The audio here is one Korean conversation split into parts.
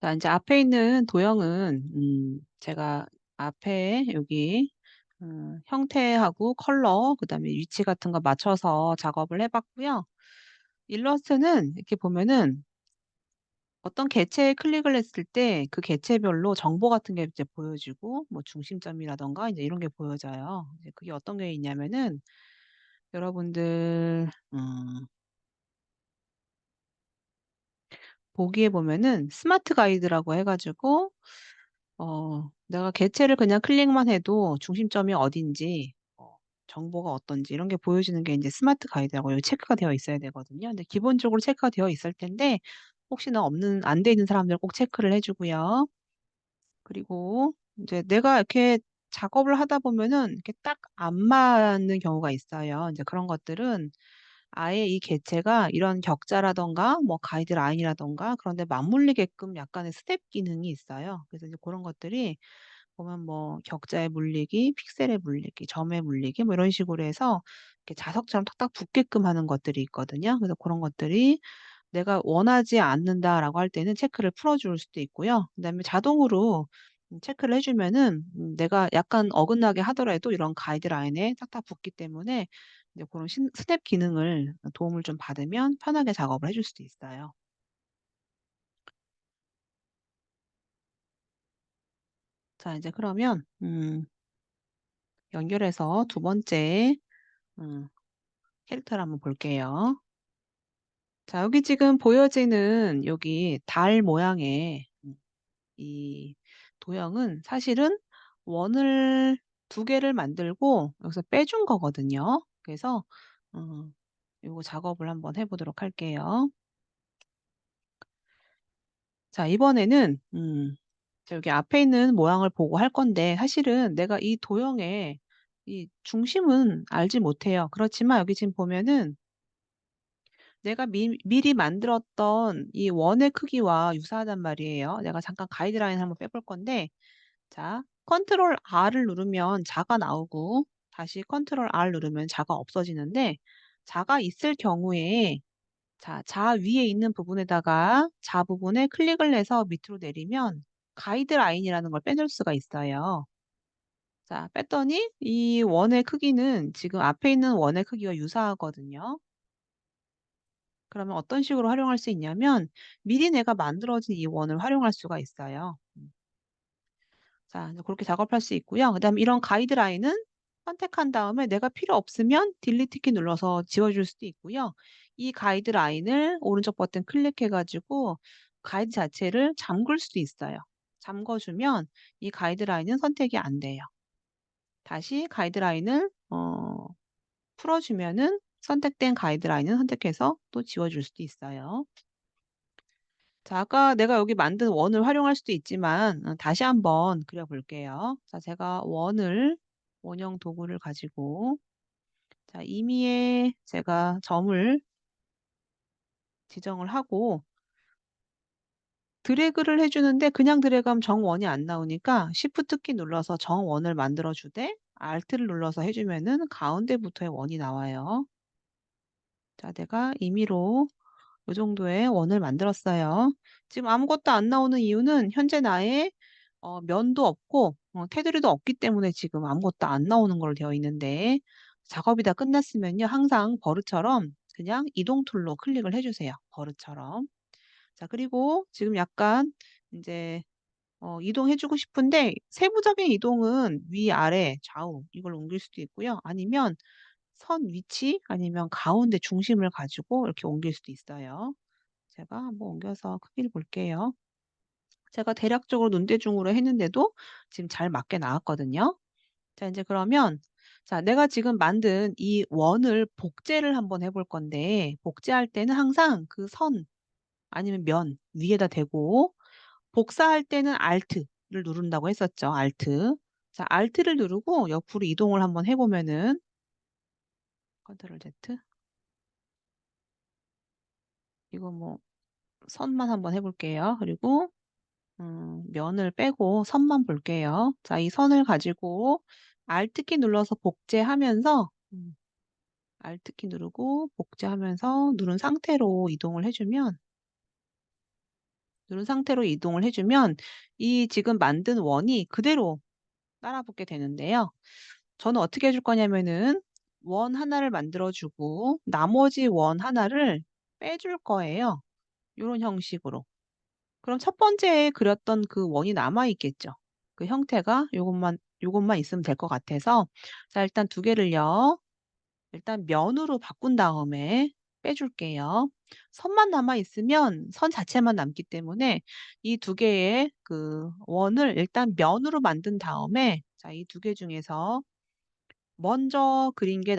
자, 이제 앞에 있는 도형은, 제가 앞에 여기, 형태하고 컬러, 그 다음에 위치 같은 거 맞춰서 작업을 해봤고요. 일러스트는 이렇게 보면은 어떤 개체에 클릭을 했을 때 그 개체별로 정보 같은 게 이제 보여지고, 뭐 중심점이라던가 이제 이런 게 보여져요. 이제 그게 어떤 게 있냐면은, 여러분들, 보기에 보면은 스마트 가이드라고 해가지고, 내가 개체를 그냥 클릭만 해도 중심점이 어딘지, 정보가 어떤지 이런 게 보여지는 게 이제 스마트 가이드라고 여기 체크가 되어 있어야 되거든요. 근데 기본적으로 체크가 되어 있을 텐데 혹시나 안 돼 있는 사람들 꼭 체크를 해주고요. 그리고 이제 내가 이렇게 작업을 하다 보면은 이렇게 딱 안 맞는 경우가 있어요. 이제 그런 것들은 아예 이 개체가 이런 격자라던가 뭐 가이드라인이라던가 그런 데 맞물리게끔 약간의 스텝 기능이 있어요. 그래서 이제 그런 것들이 보면 뭐 격자에 물리기, 픽셀에 물리기, 점에 물리기 뭐 이런 식으로 해서 이렇게 자석처럼 탁탁 붙게끔 하는 것들이 있거든요. 그래서 그런 것들이 내가 원하지 않는다라고 할 때는 체크를 풀어줄 수도 있고요. 그다음에 자동으로 체크를 해주면은 내가 약간 어긋나게 하더라도 이런 가이드라인에 탁탁 붙기 때문에 이제 그런 스텝 기능을 도움을 좀 받으면 편하게 작업을 해줄 수도 있어요. 자, 이제 그러면 연결해서 두 번째 음, 캐릭터를 한번 볼게요. 자, 여기 지금 보여지는 여기 달 모양의 이 도형은 사실은 원을 두 개를 만들고 여기서 빼준 거거든요. 그래서 이거 작업을 한번 해보도록 할게요. 자, 이번에는 자, 여기 앞에 있는 모양을 보고 할 건데 사실은 내가 이 도형의 이 중심은 알지 못해요. 그렇지만 여기 지금 보면은 내가 미리 만들었던 이 원의 크기와 유사하단 말이에요. 내가 잠깐 가이드라인 한번 빼볼 건데 자, 컨트롤 R을 누르면 자가 나오고 다시 컨트롤 R 누르면 자가 없어지는데 자가 있을 경우에 자, 자 위에 있는 부분에다가 자 부분에 클릭을 해서 밑으로 내리면 가이드라인이라는 걸 빼낼 수가 있어요. 자, 뺐더니 이 원의 크기는 지금 앞에 있는 원의 크기와 유사하거든요. 그러면 어떤 식으로 활용할 수 있냐면 미리 내가 만들어진 이 원을 활용할 수가 있어요. 자, 이제 그렇게 작업할 수 있고요. 그다음에 이런 가이드라인은 선택한 다음에 내가 필요 없으면 딜리트 키 눌러서 지워줄 수도 있고요. 이 가이드라인을 오른쪽 버튼 클릭해가지고 가이드 자체를 잠글 수도 있어요. 잠궈주면 이 가이드라인은 선택이 안 돼요. 다시 가이드라인을 풀어주면은 선택된 가이드라인은 선택해서 또 지워줄 수도 있어요. 자, 아까 내가 여기 만든 원을 활용할 수도 있지만 다시 한번 그려볼게요. 자, 제가 원형 도구를 가지고 자, 임의에 제가 점을 지정을 하고 드래그를 해주는데 그냥 드래그하면 정원이 안 나오니까 Shift 키 눌러서 정원을 만들어 주되 Alt를 눌러서 해주면은 가운데부터의 원이 나와요. 자, 내가 임의로 이 정도의 원을 만들었어요. 지금 아무것도 안 나오는 이유는 현재 나의 면도 없고 테두리도 없기 때문에 지금 아무것도 안 나오는 걸로 되어 있는데 작업이 다 끝났으면요. 항상 버릇처럼 그냥 이동 툴로 클릭을 해주세요. 버릇처럼. 자, 그리고 지금 약간 이제 이동해주고 싶은데 세부적인 이동은 위, 아래, 좌우 이걸 옮길 수도 있고요. 아니면 선 위치 아니면 가운데 중심을 가지고 이렇게 옮길 수도 있어요. 제가 한번 옮겨서 크기를 볼게요. 제가 대략적으로 눈대중으로 했는데도 지금 잘 맞게 나왔거든요. 자, 이제 그러면 자, 내가 지금 만든 이 원을 복제를 한번 해볼 건데 복제할 때는 항상 그 선 아니면 면 위에다 대고 복사할 때는 Alt를 누른다고 했었죠. Alt. 자, Alt를 누르고 옆으로 이동을 한번 해보면은 컨트롤 Z 이거 뭐 선만 한번 해볼게요. 그리고 면을 빼고 선만 볼게요. 자, 이 선을 가지고 Alt키 눌러서 복제하면서 Alt 키 누르고 복제하면서 누른 상태로 이동을 해 주면 이 지금 만든 원이 그대로 따라 붙게 되는데요. 저는 어떻게 해줄 거냐면은 원 하나를 만들어 주고 나머지 원 하나를 빼줄 거예요. 요런 형식으로. 그럼 첫 번째에 그렸던 그 원이 남아 있겠죠. 그 형태가 요것만 있으면 될 것 같아서 자 일단 두 개를요. 일단 면으로 바꾼 다음에 빼 줄게요. 선만 남아 있으면 선 자체만 남기 때문에 이 두 개의 그 원을 일단 면으로 만든 다음에 자 이 두 개 중에서 먼저 그린 게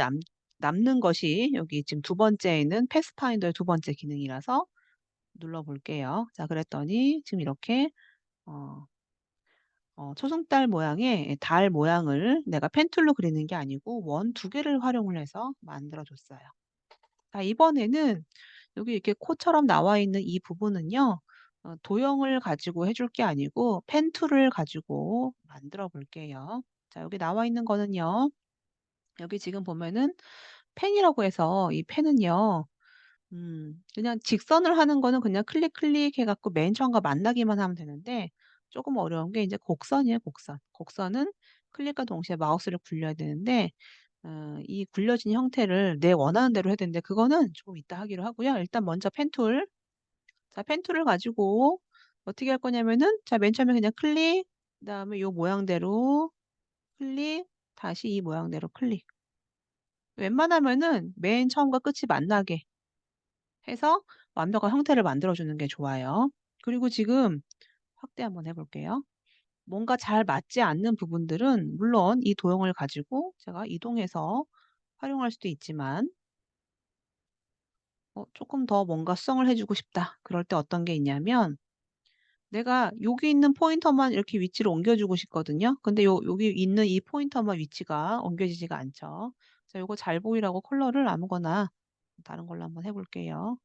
남는 것이 여기 지금 두 번째에는 패스파인더의 두 번째 기능이라서 눌러 볼게요. 자 그랬더니 지금 이렇게 어 초승달 모양의 달 모양을 내가 펜 툴로 그리는 게 아니고 원 두 개를 활용을 해서 만들어 줬어요. 자 이번에는 여기 이렇게 코처럼 나와 있는 이 부분은요. 도형을 가지고 해줄 게 아니고 펜 툴을 가지고 만들어 볼게요. 자 여기 나와 있는 거는요. 여기 지금 보면은 펜이라고 해서 이 펜은요. 그냥 직선을 하는 거는 그냥 클릭 해 갖고 맨 처음과 만나기만 하면 되는데 조금 어려운 게 이제 곡선이에요, 곡선. 곡선은 클릭과 동시에 마우스를 굴려야 되는데 이 굴려진 형태를 내 원하는 대로 해야 되는데 그거는 조금 이따 하기로 하고요. 일단 먼저 펜 툴. 자 펜 툴을 가지고 어떻게 할 거냐면은 자 맨 처음에 그냥 클릭 그다음에 요 모양대로 클릭 다시 이 모양대로 클릭. 웬만하면은 맨 처음과 끝이 만나게 해서 완벽한 형태를 만들어 주는 게 좋아요. 그리고 지금 확대 한번 해 볼게요. 뭔가 잘 맞지 않는 부분들은 물론 이 도형을 가지고 제가 이동해서 활용할 수도 있지만 쪼끔 더 뭔가 수정을 해 주고 싶다. 그럴 때 어떤 게 있냐면 내가 여기 있는 포인터만 이렇게 위치를 옮겨 주고 싶거든요. 근데 여기 있는 이 포인터만 위치가 옮겨지지가 않죠. 자 요거 잘 보이라고 컬러를 아무거나 다른 걸로 한번 해 볼게요.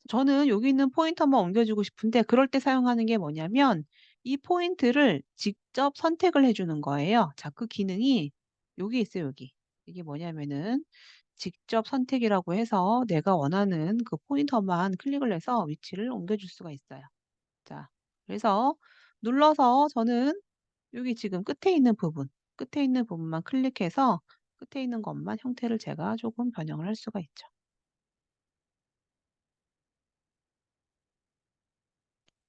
저는 여기 있는 포인터만 옮겨주고 싶은데 그럴 때 사용하는 게 뭐냐면 이 포인트를 직접 선택을 해 주는 거예요. 자 그 기능이 여기 있어요 여기. 이게 뭐냐면은 직접 선택이라고 해서 내가 원하는 그 포인터만 클릭을 해서 위치를 옮겨줄 수가 있어요. 자 그래서 눌러서 저는 여기 지금 끝에 있는 부분만 클릭해서 끝에 있는 것만 형태를 제가 조금 변형을 할 수가 있죠.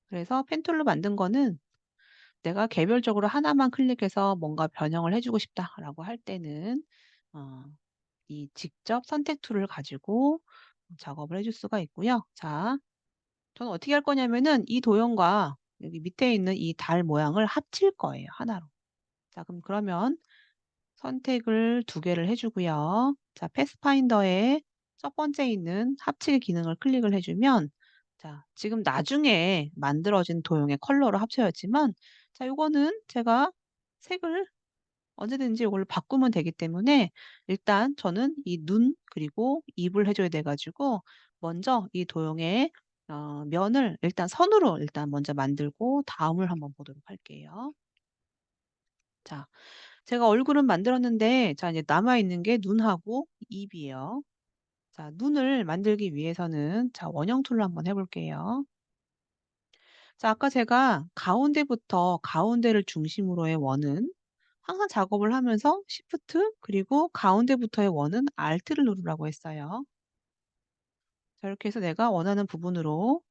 그래서 펜 툴로 만든 거는 내가 개별적으로 하나만 클릭해서 뭔가 변형을 해 주고 싶다라고 할 때는 어 이 직접 선택 툴을 가지고 작업을 해줄 수가 있고요. 자 저는 어떻게 할 거냐면은 이 도형과 여기 밑에 있는 이 달 모양을 합칠 거예요, 하나로. 자 그러면 선택을 두 개를 해 주고요. 자 패스파인더에 첫 번째 있는 합칠 기능을 클릭을 해 주면 자 지금 나중에 만들어진 도형의 컬러로 합쳐졌지만 자 요거는 제가 색을 언제든지 요걸로 바꾸면 되기 때문에 일단 저는 이 눈 그리고 입을 해 줘야 돼 가지고 먼저 이 도형의 면을 일단 선으로 일단 먼저 만들고 다음을 한번 보도록 할게요. 자 제가 얼굴은 만들었는데 자 이제 남아 있는 게 눈하고 입이에요. 자 눈을 만들기 위해서는 자 원형 툴로 한번 해 볼게요. 자 아까 제가 가운데부터 가운데를 중심으로의 원은 항상 작업을 하면서 Shift 그리고 가운데부터의 원은 Alt를 누르라고 했어요. 자 이렇게 해서 내가 원하는 부분으로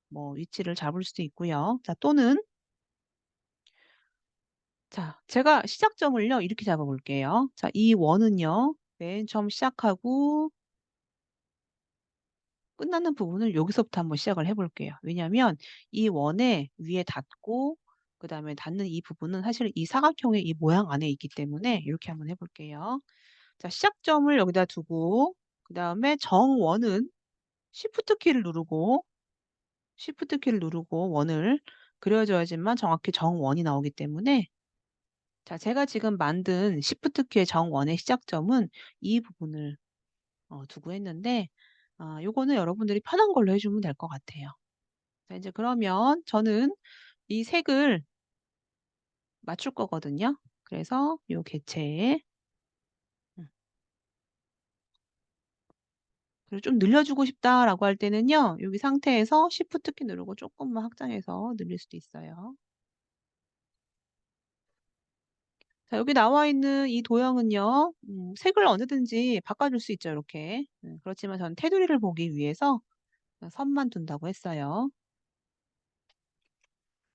뭐 위치를 잡을 수도 있고요. 자 또는 자 제가 시작점을요 이렇게 잡아 볼게요. 자 이 원은요 맨 처음 시작하고 끝나는 부분을 여기서부터 한번 시작을 해 볼게요. 왜냐하면 이 원의 위에 닿고 그다음에 닿는 이 부분은 사실 이 사각형의 이 모양 안에 있기 때문에 이렇게 한번 해 볼게요. 자 시작점을 여기다 두고 그다음에 정원은 Shift 키를 누르고 원을 그려 줘야지만 정확히 정원이 나오기 때문에 자 제가 지금 만든 Shift 키의 정원의 시작점은 이 부분을 두고 했는데 요거는 여러분들이 편한 걸로 해 주면 될 것 같아요. 자 인제 그러면 저는 이 색을 맞출 거거든요. 그래서 요 개체에 음 그리고 좀 늘려주고 싶다라고 할 때는요. 여기 상태에서 Shift 키 누르고 쪼끔만 확장해서 늘릴 수도 있어요. 자 여기 나와 있는 이 도형은요. 색을 언제든지 바꿔줄 수 있죠 이렇게. 그렇지만 저는 테두리를 보기 위해서 선만 둔다고 했어요.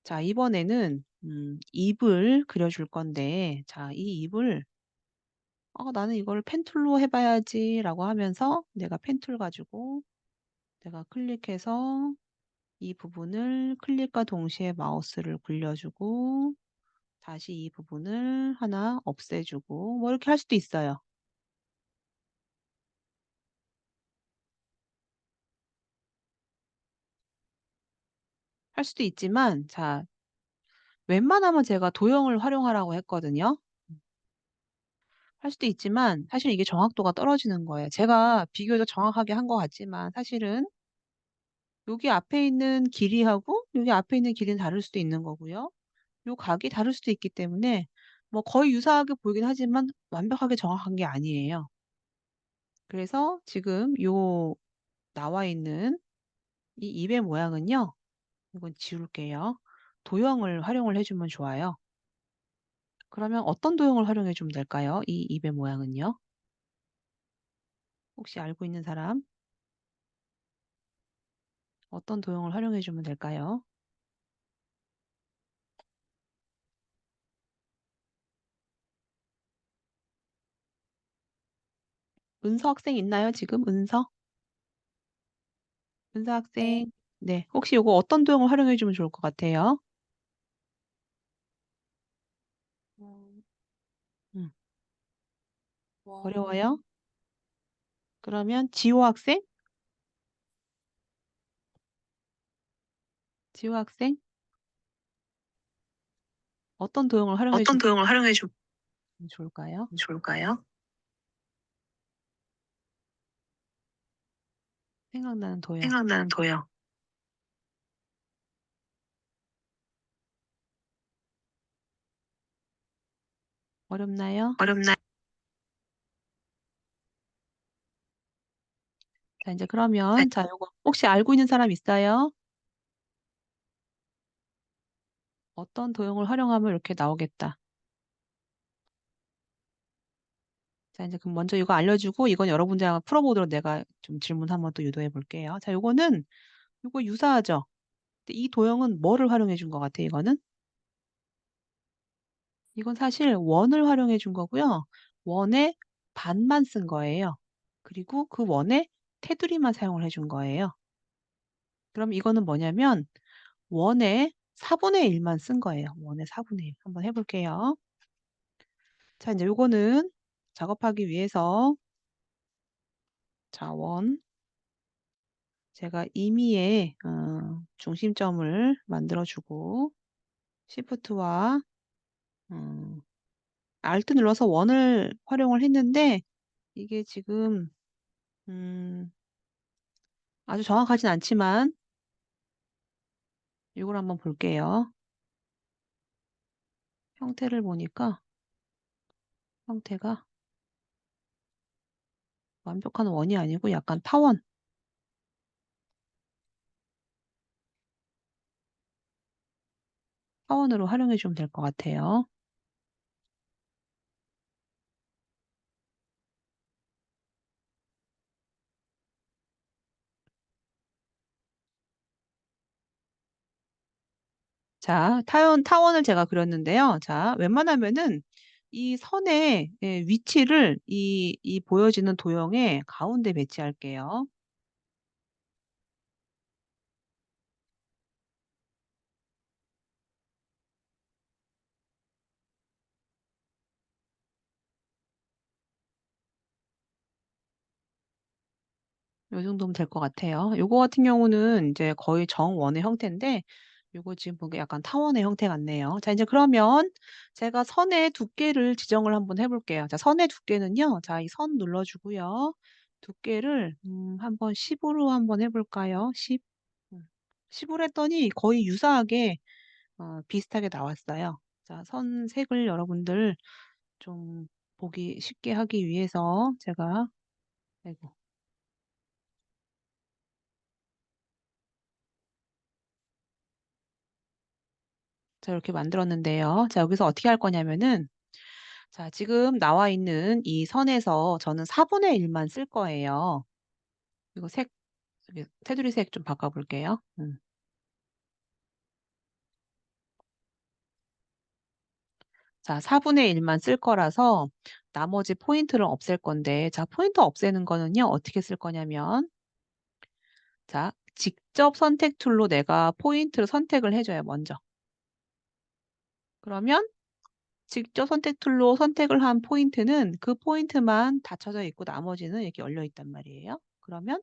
자 이번에는 입을 그려 줄 건데 자 이 입을 '나는 이걸 펜 툴로 해 봐야지.'라고 하면서 내가 펜 툴 가지고 내가 클릭해서 이 부분을 클릭과 동시에 마우스를 굴려 주고 다시 이 부분을 하나 없애 주고 뭐 이렇게 할 수도 있어요. 할 수도 있지만 자 웬만하면 제가 도형을 활용하라고 했거든요. 할 수도 있지만 사실 이게 정확도가 떨어지는 거예요. 제가 비교적 정확하게 한 것 같지만 사실은 여기 앞에 있는 길이하고 여기 앞에 있는 길이는 다를 수도 있는 거고요. 요 각이 다를 수도 있기 때문에 뭐 거의 유사하게 보이긴 하지만 완벽하게 정확한 게 아니에요. 그래서 지금 요 나와 있는 이 입의 모양은요. 이건 지울게요. 도형을 활용을 해 주면 좋아요. 그러면 어떤 도형을 활용해 주면 될까요? 이 입의 모양은요? 혹시 알고 있는 사람 어떤 도형을 활용해 주면 될까요? 은서 학생 있나요 지금? 은서? 은서 네. 학생. 네. 혹시 요거 어떤 도형을 활용해 주면 좋을 것 같아요? 원 음. 원 어려워요? 그러면 지호 학생? 지호 학생? 어떤 도형을 활용해 어떤 주면 도형을 활용해 주면 좋을까요? 좋을까요? 생각나는 도형. 생각나는 도형. 어렵나요? 어렵나요? 자 인제 네. 그러면 자 요거 혹시 알고 있는 사람 있어요? 어떤 도형을 활용하면 이렇게 나오겠다. 자 인제 그럼 먼저 이거 알려주고 이건 여러분들이랑 풀어 보도록 내가 좀 질문 한번 또 유도해 볼게요. 자 요거는 요거 유사하죠? 근데 이 도형은 뭐를 활용해 준 것 같아 이거는? 이건 사실 원을 활용해 준 거고요. 원의 반만 쓴 거예요. 그리고 그 원의 테두리만 사용을 해준 거예요. 그럼 이거는 뭐냐면 원의 4분의 1만 쓴 거예요. 원의 4분의 1. 한번 해 볼게요. 자 인제 요거는 작업하기 위해서 자 원 제가 임의의 중심점을 만들어 주고 Shift와 음 Alt 눌러서 원을 활용을 했는데 이게 지금 음 아주 정확하진 않지만 이걸 한번 볼게요. 형태를 보니까 형태가 완벽한 원이 아니고 약간 타원으로 활용해 주면 될 것 같아요. 자 타원을 제가 그렸는데요. 자 웬만하면은 이 선의 예 위치를 이 보여지는 도형의 가운데 배치할게요. 요 정도면 될 것 같아요. 요거 같은 경우는 인제 거의 정원의 형태인데 요거 지금 보기 약간 타원의 형태 같네요. 자 인제 그러면 제가 선의 두께를 지정을 한번 해 볼게요. 자 선의 두께는요. 자 이 선 눌러 주고요. 두께를 한번 10 으로 한번 해 볼까요? 10. 음. 10 으로 했더니 거의 유사하게 비슷하게 나왔어요. 자 선색을 여러분들 좀 보기 쉽게 하기 위해서 제가 아이고 자 이렇게 만들었는데요. 자 여기서 어떻게 할 거냐면은 자 지금 나와 있는 이 선에서 저는 4분의 1만 쓸 거예요. 이거 색 저기 테두리 색 좀 바꿔 볼게요. 자 4분의 1만 쓸 거라서 나머지 포인트를 없앨 건데 자 포인트 없애는 거는요 어떻게 쓸 거냐면 자 직접 선택 툴로 내가 포인트를 선택을 해 줘요 먼저. 그러면 직접 선택 툴로 선택을 한 포인트는 그 포인트만 닫혀져 있고 나머지는 이렇게 열려 있단 말이에요. 그러면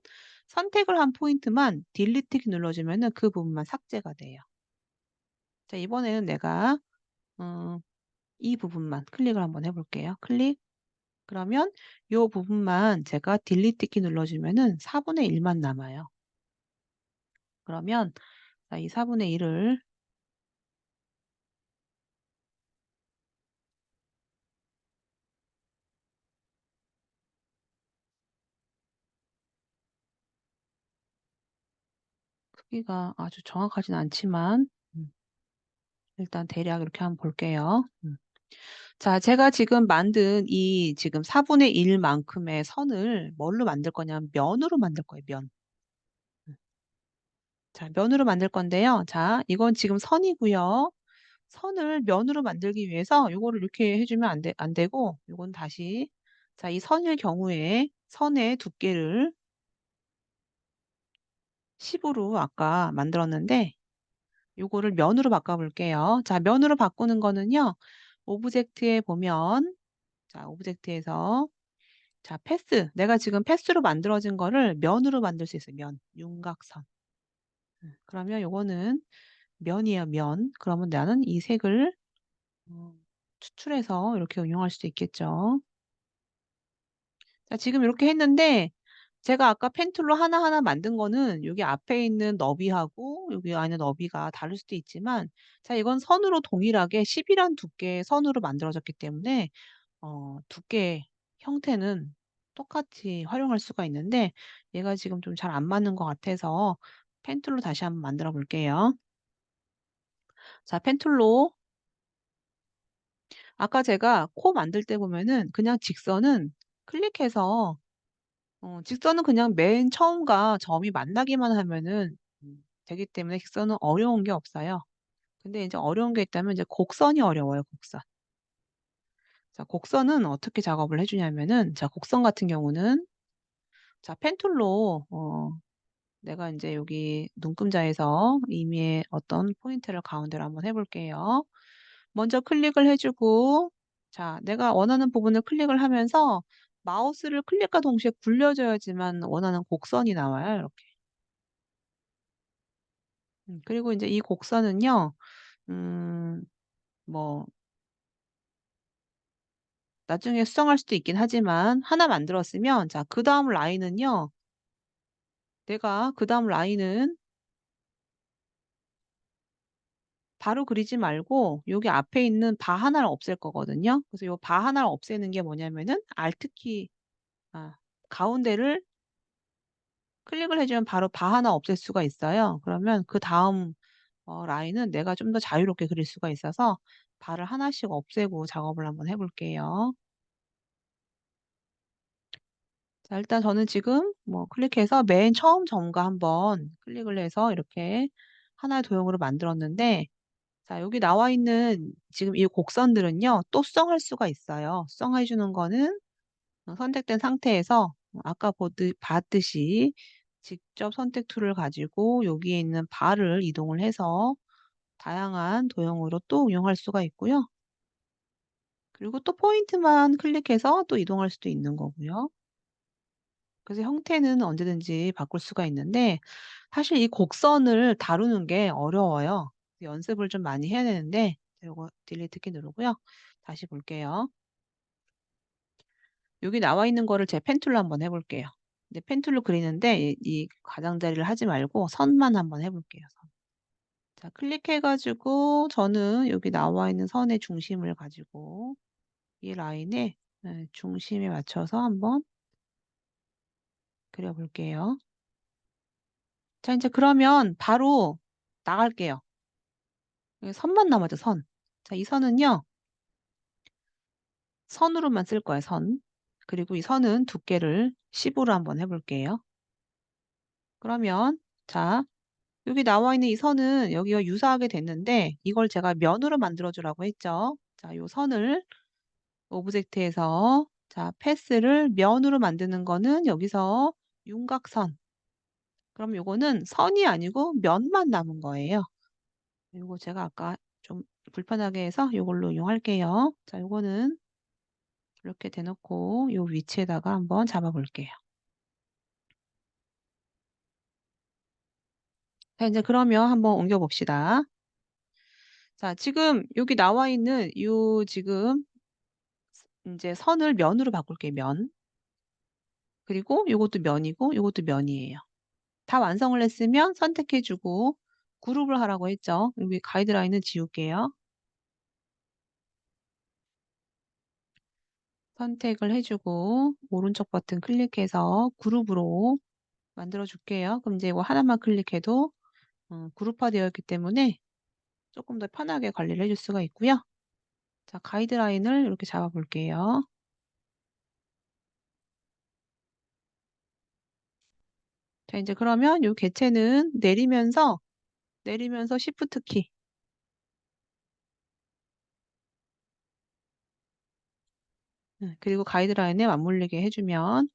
선택을 한 포인트만 딜리트 키 눌러 주면은 그 부분만 삭제가 돼요. 자 이번에는 내가 어 이 부분만 클릭을 한번 해 볼게요. 클릭. 그러면 요 부분만 제가 딜리트 키 눌러 주면은 4분의 1만 남아요. 그러면 자 이 4분의 1을 크기가 아주 정확하진 않지만 음 일단 대략 이렇게 한번 볼게요. 자 제가 지금 만든 이 지금 4분의 1 만큼의 선을 뭘로 만들 거냐면 면으로 만들 거예요, 면. 음. 자 면으로 만들 건데요. 자 이건 지금 선이고요. 선을 면으로 만들기 위해서 요거를 이렇게 해 주면 안 되고 요건 다시 자 이 선일 경우에 선의 두께를 10 으로 아까 만들었는데 요거를 면으로 바꿔 볼게요. 자 면으로 바꾸는 거는요. 오브젝트에 보면 자 오브젝트에서 자 패스 내가 지금 패스로 만들어진 거를 면으로 만들 수 있어요 면. 윤곽선. 그러면 요거는 면이에요 면. 그러면 나는 이 색을 추출해서 이렇게 응용할 수도 있겠죠. 자 지금 이렇게 했는데 제가 아까 펜 툴로 하나하나 만든 거는 여기 앞에 있는 너비하고 여기 안에 너비가 다를 수도 있지만 자 이건 선으로 동일하게 10 이란 두께의 선으로 만들어졌기 때문에 두께 형태는 똑같이 활용할 수가 있는데 얘가 지금 좀 잘 안 맞는 것 같아서 펜 툴로 다시 한번 만들어 볼게요. 자 펜 툴로 아까 제가 코 만들 때 보면은 그냥 직선은 클릭해서 직선은 그냥 맨 처음과 점이 만나기만 하면은 되기 때문에 직선은 어려운 게 없어요. 근데 인제 어려운 게 있다면 이제 곡선이 어려워요, 곡선. 자 곡선은 어떻게 작업을 해 주냐면은 자 곡선 같은 경우는 자 펜 툴로 내가 인제 여기 눈금자에서 임의의 어떤 포인트를 가운데로 한번 해 볼게요. 먼저 클릭을 해 주고 자 내가 원하는 부분을 클릭을 하면서 마우스를 클릭과 동시에 굴려 줘야지만 원하는 곡선이 나와요, 이렇게. 그리고 인제 이 곡선은요. 음 뭐 나중에 수정할 수도 있긴 하지만 하나 만들었으면 자 그다음 라인은요. 내가 그다음 라인은 바로 그리지 말고 여기 앞에 있는 바 하나를 없앨 거거든요. 그래서 요 바 하나를 없애는 게 뭐냐면은 Alt 키 아 가운데를 클릭을 해 주면 바로 바 하나 없앨 수가 있어요. 그러면 그다음 라인은 내가 좀 더 자유롭게 그릴 수가 있어서 바를 하나씩 없애고 작업을 한번 해 볼게요. 자 일단 저는 지금 뭐 클릭해서 맨 처음 점과 한번 클릭을 해서 이렇게 하나의 도형으로 만들었는데 자 여기 나와 있는 지금 이 곡선들은요 또 수정할 수가 있어요. 수정해 주는 거는 선택된 상태에서 아까 봤듯이 직접 선택 툴을 가지고 여기에 있는 바를 이동을 해서 다양한 도형으로 또 응용할 수가 있고요. 그리고 또 포인트만 클릭해서 또 이동할 수도 있는 거고요. 그래서 형태는 언제든지 바꿀 수가 있는데 사실 이 곡선을 다루는 게 어려워요. 연습을 좀 많이 해야 되는데 요거 딜리트 키 누르고요. 다시 볼게요. 여기 나와 있는 거를 제 펜툴로 한번 해 볼게요. 근데 펜툴로 그리는데 이 가장자리를 하지 말고 선만 한번 해 볼게요, 선. 자 클릭해 가지고 저는 여기 나와 있는 선의 중심을 가지고 이 라인에 중심에 맞춰서 한번 그려 볼게요. 자 인제 그러면 바로 나갈게요. 선만 남았죠, 선. 자, 이 선은요. 선으로만 쓸 거예요, 선. 그리고 이 선은 두께를 10으로 한번 해 볼게요. 그러면 자, 여기 나와 있는 이 선은 여기가 유사하게 됐는데 이걸 제가 면으로 만들어 주라고 했죠. 자, 요 선을 오브젝트에서 자, 패스를 면으로 만드는 거는 여기서 윤곽선. 그럼 요거는 선이 아니고 면만 남은 거예요. 요거 제가 아까 좀 불편하게 해서 요걸로 이용할게요. 자, 요거는 이렇게 대놓고 요 위치에다가 한번 잡아 볼게요. 자, 이제 그러면 한번 옮겨 봅시다. 자, 지금 여기 나와 있는 요 지금 인제 선을 면으로 바꿀게요, 면. 그리고 요것도 면이고 요것도 면이에요. 다 완성을 했으면 선택해 주고 그룹을 하라고 했죠. 여기 가이드라인은 지울게요. 선택을 해 주고 오른쪽 버튼 클릭해서 그룹으로 만들어 줄게요. 그럼 이제 이거 하나만 클릭해도 그룹화되어 있기 때문에 쪼끔 더 편하게 관리를 해줄 수가 있고요. 자, 가이드라인을 이렇게 잡아 볼게요. 자, 인제 그러면 요 개체는 내리면서 시프트 키 그리고 가이드라인에 맞물리게 해 주면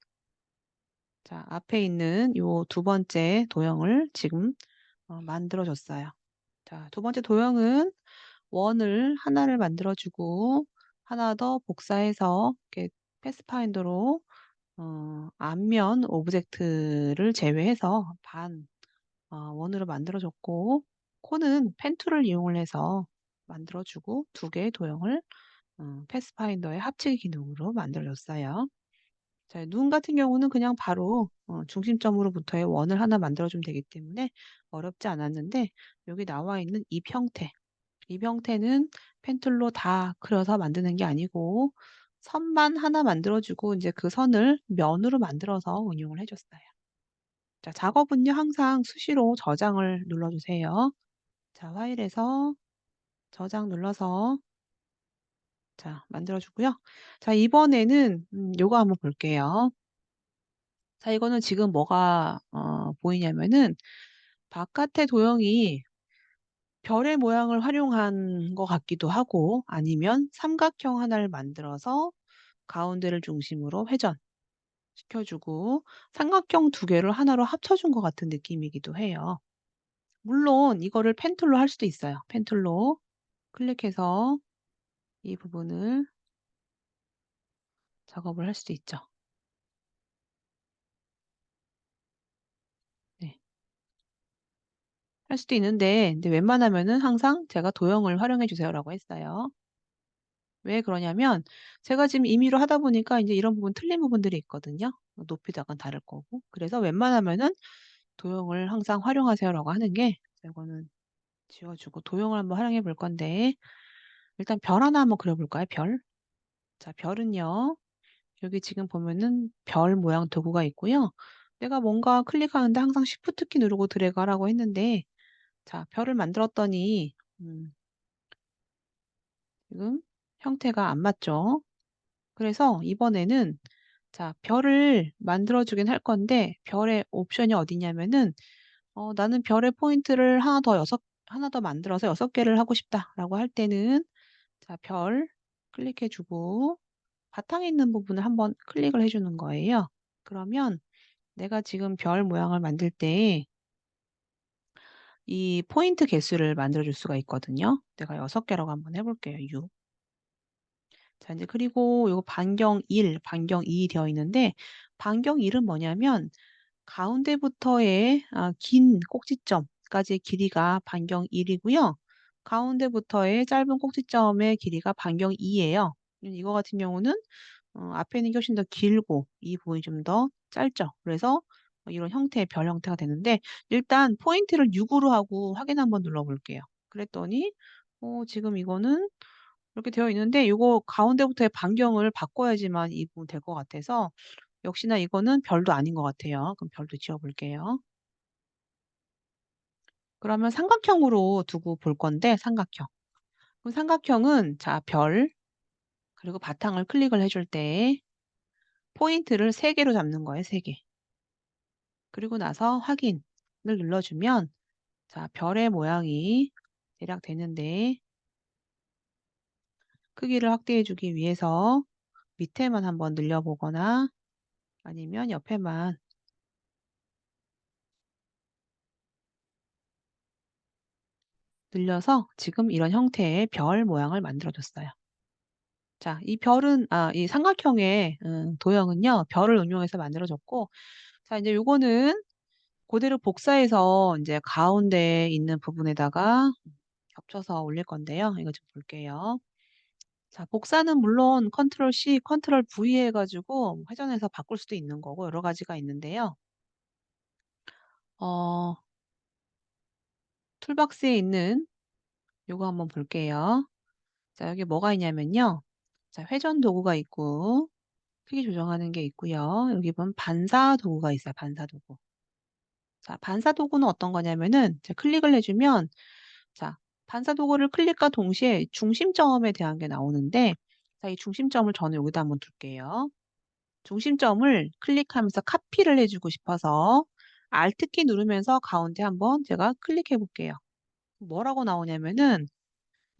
자, 앞에 있는 요 두 번째 도형을 지금 만들어 줬어요. 자, 두 번째 도형은 원을 하나를 만들어 주고 하나 더 복사해서 이렇게 패스파인더로 앞면 오브젝트를 제외해서 원으로 만들어 줬고 코는 펜 툴을 이용을 해서 만들어 주고 두 개의 도형을 패스파인더의 합치기 기능으로 만들어 줬어요. 자, 눈 같은 경우는 그냥 바로 중심점으로부터의 원을 하나 만들어 주면 되기 때문에 어렵지 않았는데 여기 나와 있는 이 형태는 펜 툴로 다 그려서 만드는 게 아니고 선만 하나 만들어 주고 인제 그 선을 면으로 만들어서 응용을 해 줬어요. 자, 작업은요 항상 수시로 저장을 눌러 주세요. 자, 파일에서 저장 눌러서 자, 만들어 주고요. 자, 이번에는 요거 한번 볼게요. 자, 이거는 지금 뭐가 보이냐면은 바깥의 도형이 별의 모양을 활용한 것 같기도 하고 아니면 삼각형 하나를 만들어서 가운데를 중심으로 회전시켜 주고 삼각형 두 개를 하나로 합쳐 준 것 같은 느낌이기도 해요. 물론 이거를 펜 툴로 할 수도 있어요. 펜 툴로 클릭해서 이 부분을 작업을 할 수도 있죠. 네. 할 수도 있는데 근데 웬만하면은 항상 제가 "도형을 활용해 주세요."라고 했어요. 왜 그러냐면 제가 지금 임의로 하다 보니까 인제 이런 부분 틀린 부분들이 있거든요. 높이도 약간 다를 거고. 그래서 웬만하면은 "도형을 항상 활용하세요."라고 하는 게 자, 이거는 지워 주고 도형을 한번 활용해 볼 건데 일단 별 하나 한번 그려 볼까요, 별? 자, 별은요. 여기 지금 보면은 별 모양 도구가 있고요. 내가 뭔가 클릭하는데 항상 시프트 키 누르고 드래그 하라고 했는데 자, 별을 만들었더니 지금 형태가 안 맞죠? 그래서 이번에는 자, 별을 만들어 주긴 할 건데 별의 옵션이 어디냐면은 "나는 별의 포인트를 하나 더 만들어서 6 개를 하고 싶다."라고 할 때는 자, 별 클릭해 주고 바탕에 있는 부분을 한번 클릭을 해 주는 거예요. 그러면 내가 지금 별 모양을 만들 때 이 포인트 개수를 만들어 줄 수가 있거든요. 내가 6 개라고 한번 해 볼게요. 6. 자, 인제 그리고 요거 반경 1, 반경 2 되어 있는데 반경 1은 뭐냐면 가운데부터의 긴 꼭지점까지의 길이가 반경 1 이고요. 가운데부터의 짧은 꼭지점의 길이가 반경 2 예요. 이거 같은 경우는 앞에 있는 게 훨씬 더 길고 이 부분이 좀 더 짧죠. 그래서 이런 형태의 별 형태가 되는데 일단 포인트를 6 으로 하고 확인 한번 눌러 볼게요. 그랬더니 지금 이거는 이렇게 되어 있는데 요거 가운데부터의 반경을 바꿔야지만 이 부분 될 것 같아서 역시나 이거는 별도 아닌 것 같아요. 그럼 별도 지워 볼게요. 그러면 삼각형으로 두고 볼 건데 삼각형. 그럼 삼각형은 자 별 그리고 바탕을 클릭을 해줄 때 포인트를 3 개로 잡는 거예요, 3 개. 그리고 나서 확인을 눌러 주면 자 별의 모양이 대략 되는데 크기를 확대해 주기 위해서 밑에만 한번 늘려 보거나 아니면 옆에만 늘려서 지금 이런 형태의 별 모양을 만들어 줬어요. 자 이 별은 이 삼각형의 도형은요 별을 응용해서 만들어 졌고 자 인제 요거는 고대로 복사해서 인제 가운데에 있는 부분에다가 겹쳐서 올릴 건데요. 이거 좀 볼게요. 자 복사는 물론 컨트롤 C, 컨트롤 V 해 가지고 회전해서 바꿀 수도 있는 거고 여러 가지가 있는데요. 어 툴박스에 있는 요거 한번 볼게요. 자 여기 뭐가 있냐면요. 자 회전 도구가 있고 크기 조정하는 게 있고요. 여기 보면 반사 도구가 있어요, 반사 도구. 자 반사 도구는 어떤 거냐면은 제가 클릭을 해 주면 자 반사 도구를 클릭과 동시에 중심점에 대한 게 나오는데 자 이 중심점을 저는 여기다 한번 둘게요. 중심점을 클릭하면서 카피를 해 주고 싶어서 Alt 키 누르면서 가운데 한번 제가 클릭해 볼게요. 뭐라고 나오냐면은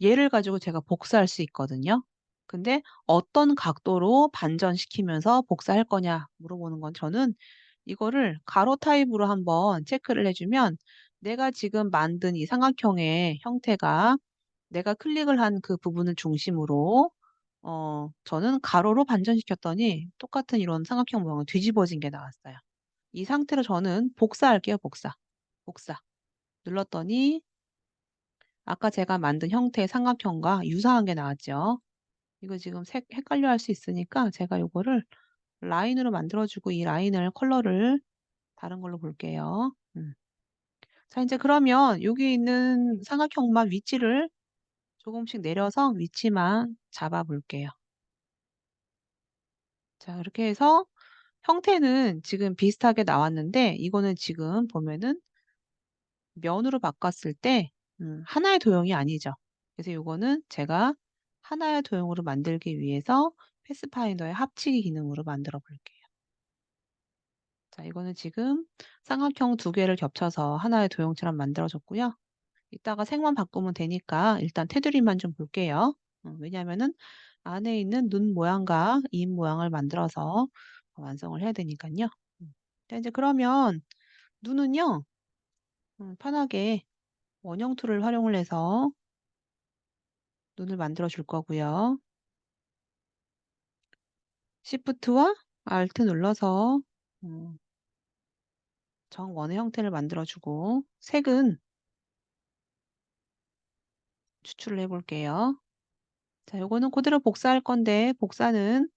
얘를 가지고 제가 복사할 수 있거든요. 근데 어떤 각도로 반전시키면서 복사할 거냐 물어보는 건 저는 이거를 가로 타입으로 한번 체크를 해 주면 내가 지금 만든 이 삼각형의 형태가 내가 클릭을 한 그 부분을 중심으로 저는 가로로 반전시켰더니 똑같은 이런 삼각형 모양은 뒤집어진 게 나왔어요. 이 상태로 저는 복사할게요, 복사. 복사. 눌렀더니 아까 제가 만든 형태의 삼각형과 유사한 게 나왔죠. 이거 지금 색 헷갈려 할 수 있으니까 제가 요거를 라인으로 만들어 주고 이 라인을 컬러를 다른 걸로 볼게요. 자 인제 그러면 여기 있는 삼각형만 위치를 조금씩 내려서 위치만 잡아 볼게요. 자 이렇게 해서 형태는 지금 비슷하게 나왔는데 이거는 지금 보면은 면으로 바꿨을 때 하나의 도형이 아니죠. 그래서 요거는 제가 하나의 도형으로 만들기 위해서 패스파인더의 합치기 기능으로 만들어 볼게요. 자 이거는 지금 삼각형 2 개를 겹쳐서 하나의 도형처럼 만들어 줬고요. 이따가 색만 바꾸면 되니까 일단 테두리만 좀 볼게요. 왜냐하면은 안에 있는 눈 모양과 입 모양을 만들어서 완성을 해야 되니깐요. 자 인제 그러면 눈은요 편하게 원형 툴을 활용을 해서 눈을 만들어 줄 거고요. Shift와 Alt 눌러서 음 정원의 형태를 만들어 주고 색은 추출을 해 볼게요. 자 요거는 그대로 복사할 건데 복사는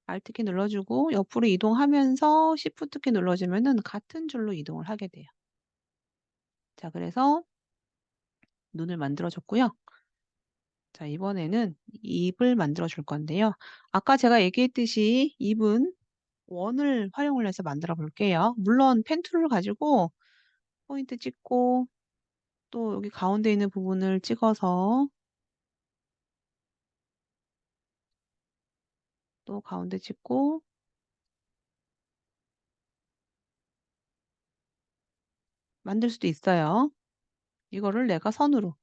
Alt 키 눌러 주고 옆으로 이동하면서 Shift 키 눌러 주면은 같은 줄로 이동을 하게 돼요. 자 그래서 눈을 만들어 줬고요. 자 이번에는 입을 만들어 줄 건데요. 아까 제가 얘기했듯이 입은 원을 활용을 해서 만들어 볼게요. 물론 펜 툴을 가지고 포인트 찍고 또 여기 가운데 있는 부분을 찍어서 또 가운데 찍고 만들 수도 있어요. 이거를 내가 선으로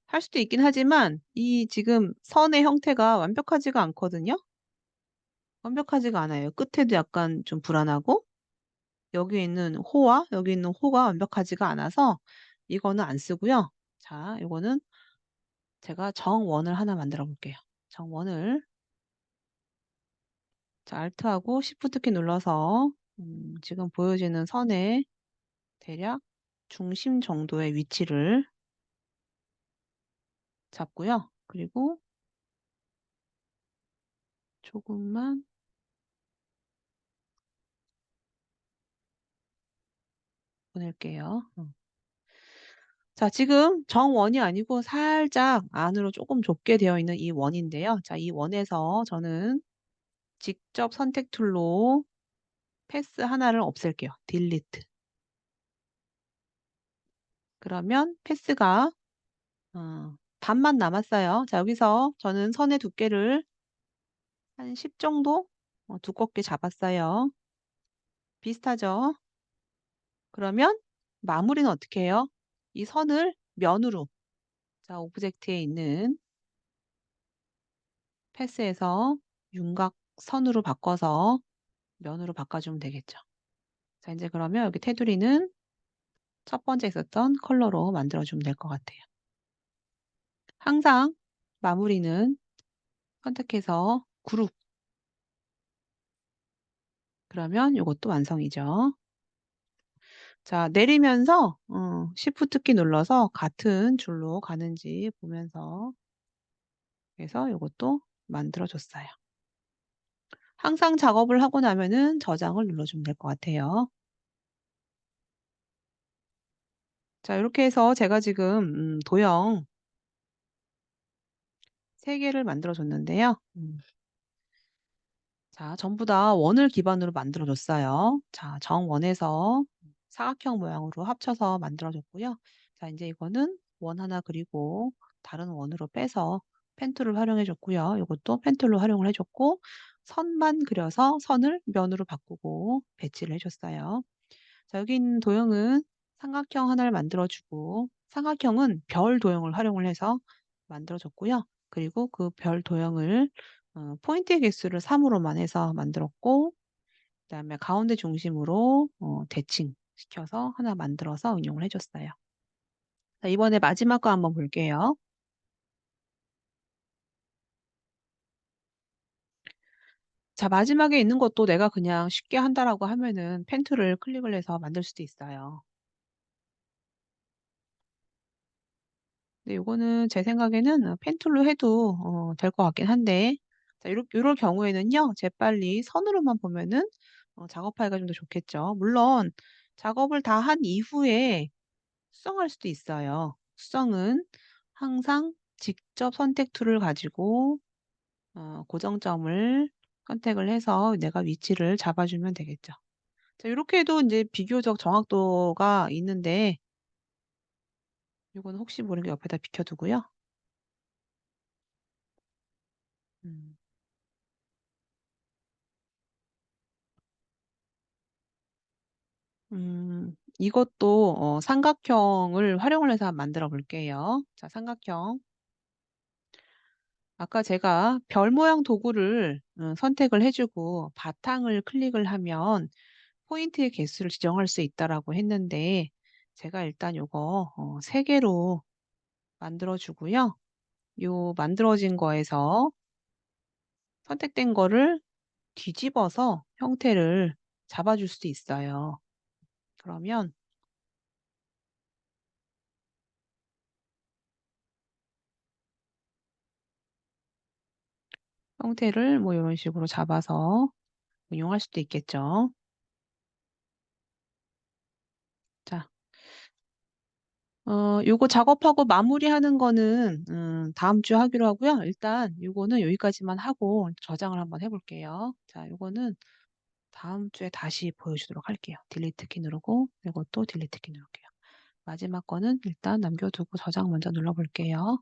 할 수도 있긴 하지만 이 지금 선의 형태가 완벽하지가 않거든요. 완벽하지가 않아요. 끝에도 약간 좀 불안하고 여기 있는 호와 여기 있는 호가 완벽하지가 않아서 이거는 안 쓰고요. 자 요거는 제가 정원을 하나 만들어 볼게요. 정원을 자 Alt하고 Shift 키 눌러서 지금 보여지는 선의 대략 중심 정도의 위치를 잡고요. 그리고 조금만 보낼게요. 자 지금 정원이 아니고 살짝 안으로 쪼끔 좁게 되어 있는 이 원인데요. 자 이 원에서 저는 직접 선택 툴로 패스 하나를 없앨게요. 딜리트. 그러면 패스가 반만 남았어요. 자, 여기서 저는 선의 두께를 한 10 정도 두껍게 잡았어요. 비슷하죠? 그러면 마무리는 어떻게 해요? 이 선을 면으로, 자, 오브젝트에 있는 패스에서 윤곽선으로 바꿔서 면으로 바꿔주면 되겠죠. 자, 이제 그러면 여기 테두리는 첫 번째 있었던 컬러로 만들어주면 될 것 같아요. 항상 마무리는 선택해서 그룹. 그러면 이것도 완성이죠. 자, 내리면서 Shift 키 눌러서 같은 줄로 가는지 보면서 해서 이것도 만들어 줬어요. 항상 작업을 하고 나면은 저장을 눌러주면 될 것 같아요. 자, 이렇게 해서 제가 지금 도형 3 개를 만들어 줬는데요. 자, 전부 다 원을 기반으로 만들어 줬어요. 자, 정원에서 사각형 모양으로 합쳐서 만들어 줬고요. 자, 이제 이거는 원 하나 그리고 다른 원으로 빼서 펜 툴을 활용해 줬고요. 이것도 펜 툴로 활용을 해 줬고 선만 그려서 선을 면으로 바꾸고 배치를 해 줬어요. 자, 여기 있는 도형은 삼각형 하나를 만들어 주고 삼각형은 별 도형을 활용을 해서 만들어 줬고요. 그리고 그 별 도형을 포인트의 개수를 3 으로만 해서 만들었고 그다음에 가운데 중심으로 대칭시켜서 하나 만들어서 응용을 해 줬어요. 자, 이번에 마지막 거 한번 볼게요. 자, 마지막에 있는 것도 내가 그냥 쉽게 한다라고 하면은 펜 툴을 클릭을 해서 만들 수도 있어요. 근데 요거는 제 생각에는 펜 툴로 해도 될 것 같긴 한데 자, 요럴 경우에는요. 재빨리 선으로만 보면은 작업하기가 좀 더 좋겠죠. 물론 작업을 다 한 이후에 수정할 수도 있어요. 수정은 항상 직접 선택 툴을 가지고 고정점을 선택을 해서 내가 위치를 잡아 주면 되겠죠. 자, 요렇게 해도 인제 비교적 정확도가 있는데 요거는 혹시 모르니까 옆에다 비켜 두고요. 음. 이것도 삼각형을 활용을 해서 한번 만들어 볼게요. 자, 삼각형. 아까 제가 별 모양 도구를 선택을 해 주고 바탕을 클릭을 하면 포인트의 개수를 지정할 수 있다라고 했는데 제가 일단 요거 3 개로 만들어 주고요. 요 만들어진 거에서 선택된 거를 뒤집어서 형태를 잡아 줄 수도 있어요. 그러면 형태를 뭐 요런 식으로 잡아서 응용할 수도 있겠죠. 자, 요거 작업하고 마무리하는 거는 다음 주에 하기로 하고요. 일단 요거는 여기까지만 하고 저장을 한번 해 볼게요. 자, 요거는 다음 주에 다시 보여주도록 할게요. 딜리트 키 누르고 이것도 딜리트 키 누를게요. 마지막 거는 일단 남겨 두고 저장 먼저 눌러 볼게요.